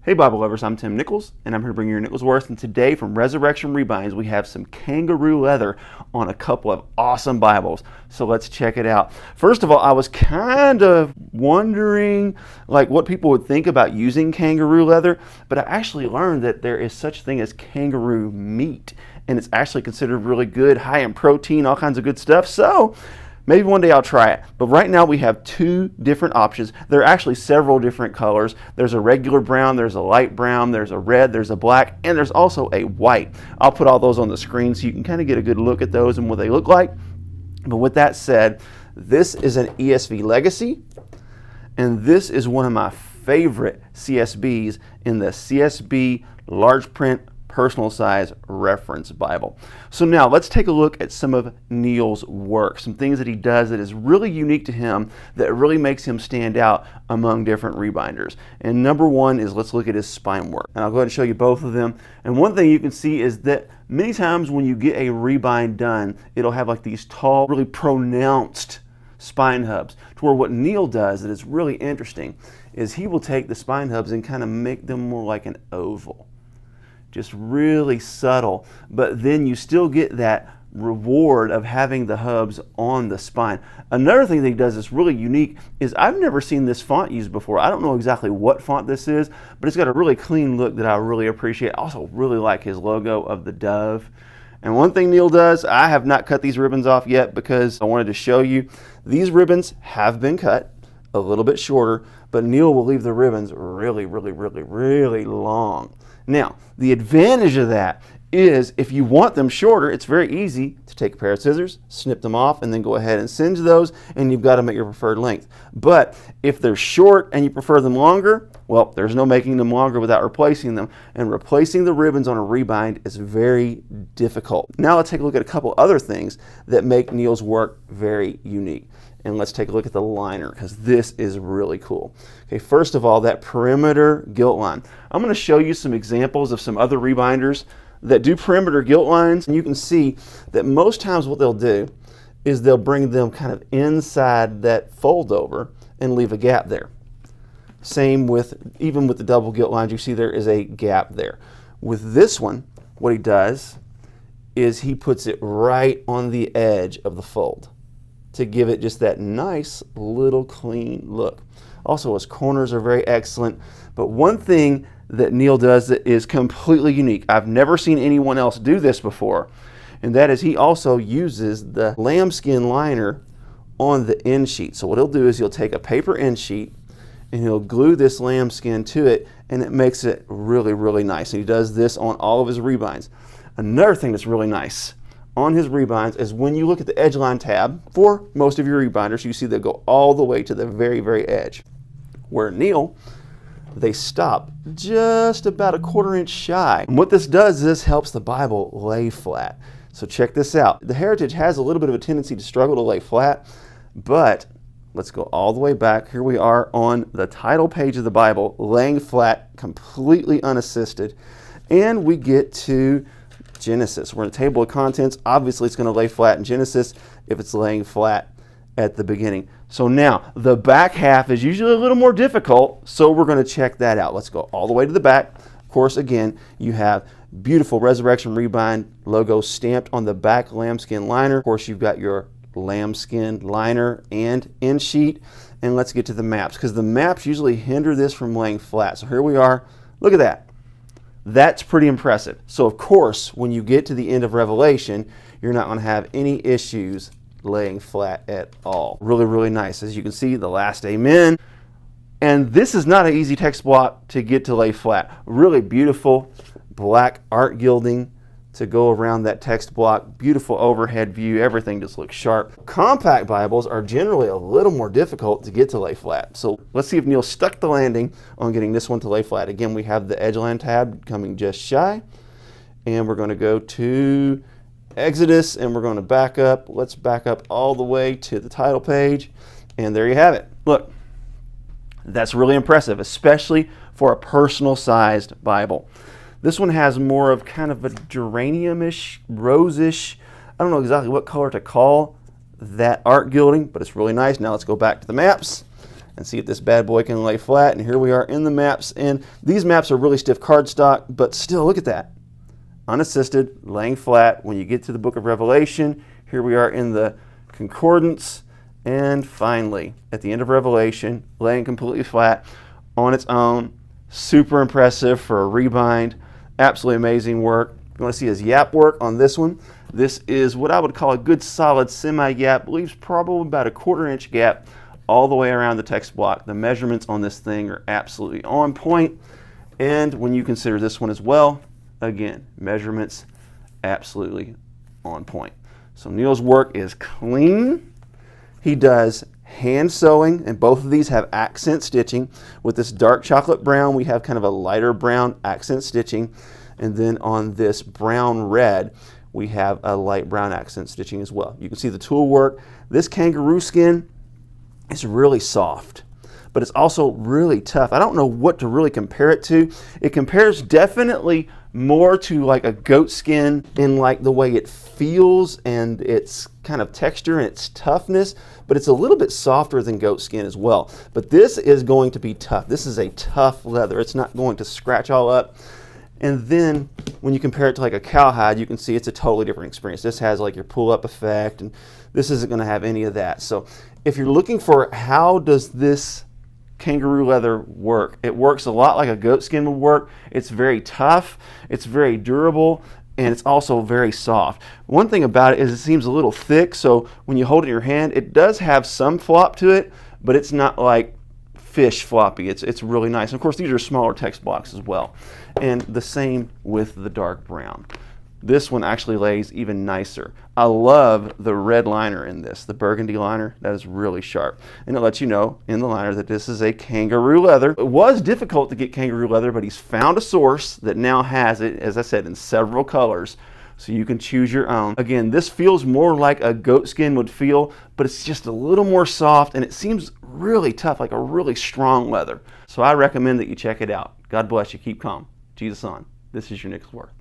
Hey Bible lovers, I'm Tim Nichols, and I'm here to bring you your Nichols Worth. And today from Resurrection Rebinds, we have some Kangaroo leather on a couple of awesome Bibles. So let's check it out. First of all, I was kind of wondering what people would think about using Kangaroo leather, but I actually learned that there is such a thing as kangaroo meat, and it's actually considered really good, high in protein, all kinds of good stuff. So maybe one day I'll try it. But right now we have two different options. There are actually several different colors. There's a regular brown, there's a light brown, there's a red, there's a black, and there's also a white. I'll put all those on the screen so you can kind of get a good look at those and what they look like. But with that said, this is an ESV Legacy, and this is one of my favorite CSBs in the CSB large print personal size reference Bible. So now let's take a look at some of Neil's work, some things that he does that is really unique to him, that really makes him stand out among different rebinders. And number one is, let's look at his spine work. And I'll go ahead and show you both of them. And one thing you can see is that many times when you get a rebind done, it'll have like these tall, really pronounced spine hubs, to where what Neil does that is really interesting is he will take the spine hubs and kind of make them more like an oval. Just really subtle, but then you still get that reward of having the hubs on the spine. Another thing that he does that's really unique is I've never seen this font used before. I don't know exactly what font this is, but it's got a really clean look that I really appreciate. I also really like his logo of the dove. And one thing Neil does, I have not cut these ribbons off yet because I wanted to show you. These ribbons have been cut a little bit shorter, but Neil will leave the ribbons really long. Now, the advantage of that is if you want them shorter, it's very easy to take a pair of scissors, snip them off, and then go ahead and singe those, and you've got them at your preferred length. But if they're short and you prefer them longer, well, there's no making them longer without replacing them, and replacing the ribbons on a rebind is very difficult. Now let's take a look at a couple other things that make Neil's work very unique. And let's take a look at the liner, because this is really cool. Okay, first of all, that perimeter gilt line. I'm going to show you some examples of some other rebinders that do perimeter gilt lines, and you can see that most times what they'll do is they'll bring them kind of inside that fold over and leave a gap there. Same with, even with the double gilt lines, you see there is a gap there. With this one, what he does is he puts it right on the edge of the fold to give it just that nice little clean look. Also, his corners are very excellent, but one thing that Neil does that is completely unique, I've never seen anyone else do this before, and that is he also uses the lambskin liner on the end sheet. So what he'll do is he'll take a paper end sheet and he'll glue this lambskin to it, and it makes it really nice. And he does this on all of his rebinds. Another thing that's really nice on his rebinds is when you look at the edge line tab, for most of your rebinders, you see they go all the way to the very edge. Where Neil, they stop just about a ¼ inch shy. And what this does is this helps the Bible lay flat. So check this out. The Heritage has a little bit of a tendency to struggle to lay flat, but let's go all the way back. Here we are on the title page of the Bible, laying flat, completely unassisted. And we get to Genesis. We're in a table of contents. Obviously, it's going to lay flat in Genesis if it's laying flat at the beginning. So now, the back half is usually a little more difficult, so we're going to check that out. Let's go all the way to the back. Of course, again, you have beautiful Resurrection Rebind logo stamped on the back lambskin liner. Of course, you've got your lambskin liner and end sheet. And let's get to the maps, because the maps usually hinder this from laying flat. So here we are. Look at that. That's pretty impressive. So of course, when you get to the end of Revelation, you're not going to have any issues laying flat at all. Really nice. As you can see, the last amen. And this is not an easy text block to get to lay flat. Really beautiful black art gilding to go around that text block. Beautiful overhead view. Everything just looks sharp. Compact Bibles are generally a little more difficult to get to lay flat. So let's see if Neil stuck the landing on getting this one to lay flat. Again, we have the Edgeline tab coming just shy. And we're going to go to Exodus, and we're going to back up. Let's back up all the way to the title page. And there you have it. Look, that's really impressive, especially for a personal sized Bible. This one has more of kind of a geranium-ish, rose-ish, I don't know exactly what color to call that art gilding, but it's really nice. Now let's go back to the maps. and see if this bad boy can lay flat. And here we are in the maps, and these maps are really stiff cardstock, but still, look at that. Unassisted, laying flat. When you get to the book of Revelation, here we are in the concordance, and finally, at the end of Revelation, laying completely flat on its own. Super impressive for a rebind. Absolutely amazing work. You want to see his yap work on this one. This is what I would call a good solid semi-yap. Leaves probably about a 1/4 inch gap all the way around the text block. The measurements on this thing are absolutely on point. And when you consider this one as well, again, measurements absolutely on point. So Neil's work is clean. He does hand sewing, and both of these have accent stitching. With this dark chocolate brown, we have kind of a lighter brown accent stitching. And then on this brown red, we have a light brown accent stitching as well. You can see the tool work. This kangaroo skin is really soft, but it's also really tough. I don't know what to really compare it to. It compares definitely more to like a goat skin in like the way it feels and its kind of texture and its toughness, but it's a little bit softer than goat skin as well. But this is going to be tough. This is a tough leather. It's not going to scratch all up. And then when you compare it to like a cowhide, you can see it's a totally different experience. This has like your pull-up effect, and this isn't going to have any of that. So if you're looking for how does this kangaroo leather work, it works a lot like a goat skin would work. It's very tough, it's very durable, and it's also very soft. One thing about it is it seems a little thick, so when you hold it in your hand, it does have some flop to it, but it's not like fish floppy. It's really nice. And of course, these are smaller text blocks as well. And the same with the dark brown. This one actually lays even nicer. I love the red liner in this, the burgundy liner. That is really sharp. And it lets you know in the liner that this is a kangaroo leather. It was difficult to get kangaroo leather, but he's found a source that now has it, as I said, in several colors. So you can choose your own. Again, this feels more like a goat skin would feel, but it's just a little more soft, and it seems really tough, like a really strong leather. So I recommend that you check it out. God bless you. Keep calm. Jesus on. This is your Nicholas Worth.